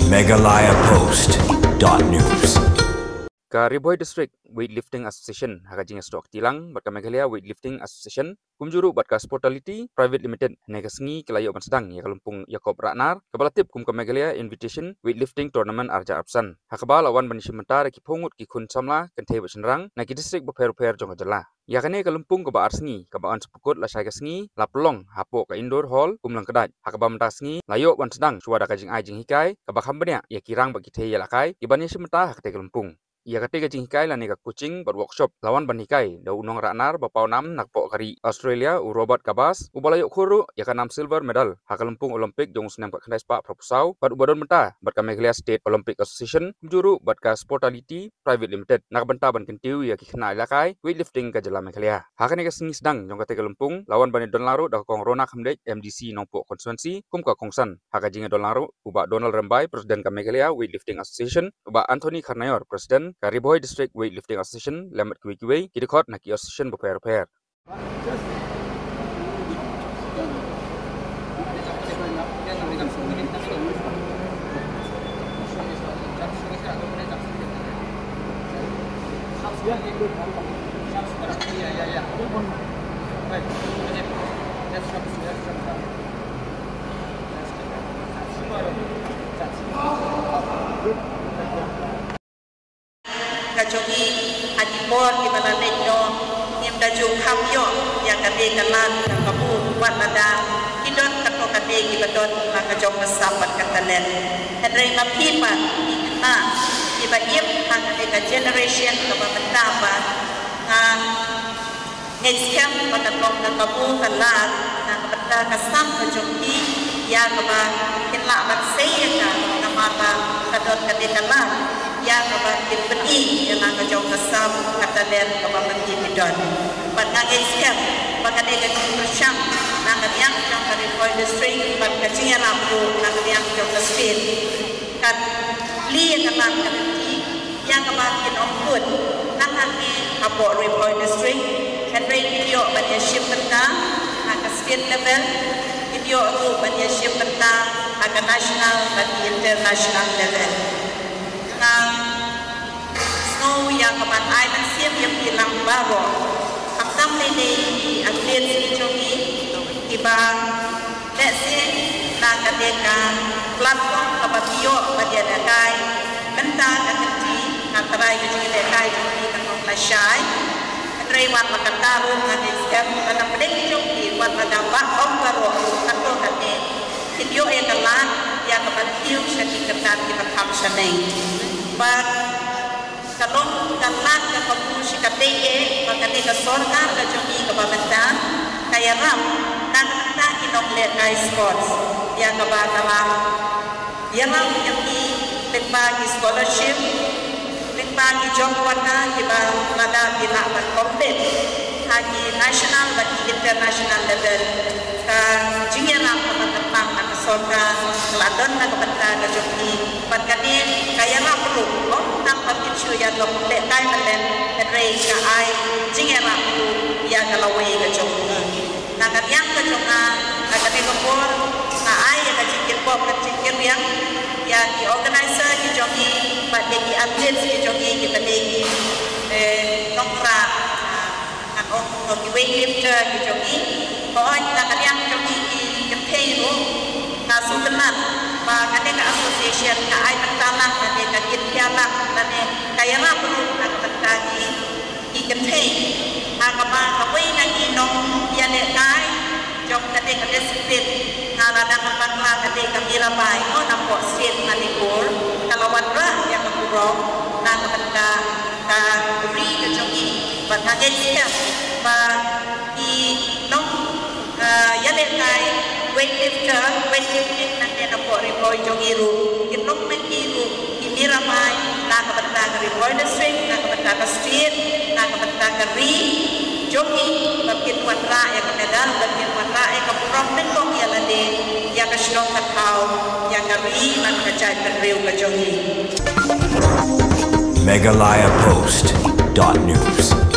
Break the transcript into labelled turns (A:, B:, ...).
A: megalayapost.news.
B: Riboy District Weightlifting Association Hakajing Stok Tilang Batka Meghalaya Weightlifting Association Kumjuru Batka Sportality Private Limited Negasngi Kelayo Bansedang Ya Kalumpung Yakob Raknar Kabalatip Kum Meghalaya Invitation Weightlifting Tournament Arja Absan Hakabal awan Banishimenta Ki Pungut Ki Kun Samla Kente Basenrang Naki District Baper Jongajala Yakane Kalumpung Kaba Arsngi Kabaan Sepukut La Saigasngi Lapelong Hapo Ka Indoor Hall Kumlang Kedaj Hakabam Tasngi Layo Bansedang Suada Kajing Ajing Hikai Kabakambanya Ya Kirang Bakite Yalakai Ibanishimenta Hakate Kalumpung Ia kata kajing hikai lani ka coaching berworkshop lawan ban hikai da unong raknar bapau nam nakpo kari Australia u Robert Kabas u balayok khuru ia ka nam silver medal hakalumpung Olympic jong senam ka khandai spa propusau bat ubadon menta bat ka Meghalaya State Olympic Association juru bat ka Sportality Private Limited nak benta ban kentiu ia ki khna ilakai weightlifting ka jala Meghalaya hakane ka singi sedang jong kata kalumpung lawan ban don laru da kong Rona Khamdej MDC nongpo konstituensi kum ka kongsan hakajing don laru uba Donald Rembai presiden ka Meghalaya Weightlifting Association uba Anthony Karnayor presiden Riboy District Weightlifting Association Lamat Kuwi Kidikot Naki Association Beper.
C: Kajongi adibor di mana nenyo yang dajung kamyo yang kade kalan yang kamu buat nada kidon kato kade kibadon na kajong masapat katalen henry mapipa ikna ibaim ang kade ka generation kaba mentaba ngejkam pagkatong na kamu kalan na kabata kasam kajongi ya kaba kinla magsaya ka na mata kadon kade kalan yang kebatin beri yang nak jauh kesam kata dan kebatin bidon. Pada esok pada dia bersam nak yang jauh dari Riboy District pada kajian aku nak yang jauh ke state kat lihat kelang kali yang kebatin ompun nak lagi apa Riboy District henry video pada ship benda nak state level video tu pada ship benda agak national dan international level. Snow yang kapan air siap yang hilang baru. Faktam ini atlet sejongi tiba desi nak kedekan platform kapatio pada dekai bentang kecil antara yang dekai jongi kanong lasyai. Rewan makataru ngani siap pada pedek jongi buat pada om baru atau kate video yang kalan yang kapatio sedikit ketat kita kamsaneng. Kalau kalan ke komunikasi KTE, makanya ke sorga ke jogi ke pemerintahan, kaya ram dan kita inong lekai sports yang kebahagiaan, yang yang dibagi scholarship, dibagi job warna, dibagi pada bila berkompet, bagi national bagi international level, jingga ram pemerintahan ke sorga, keladon ke pemerintahan ke jogi, makanya kaya ram perlu. Isu yang lek kai melen rei ka ai jingera tu ya kalawe ka jonga nakat yang ka jonga nakat ko por ka ai ka jikir pop ka jikir yang ya di organizer di jongi pada di atlet di jongi kita lagi nokra kan di weightlifter di jongi pokok nakat yang jongi di campaign tu nasutenan ba kane ka association ka ai mentalang kane ka kityalang kane kaya na perlu nak terjadi di campaign agama kawai lagi nong ya lekai jom kane ka disiplin nala na kapangla kane ka mirabai no na po state manipur kalawat ra yang kapurong na kapanda ka beri ka jongi ba kage siya ba di nong ya lekai weightlifting nanti ada po Riboy jongiru kinong mengiru imiramay nakabenta ka Riboy District nakabenta ka street nakabenta ka jongi bagkitwan ra ya ka medal bagkitwan ra ya ka prompten kong yalade ya ka shlong ka tao ya ka man ka chay ka riw ka jongi
A: megalayapost.news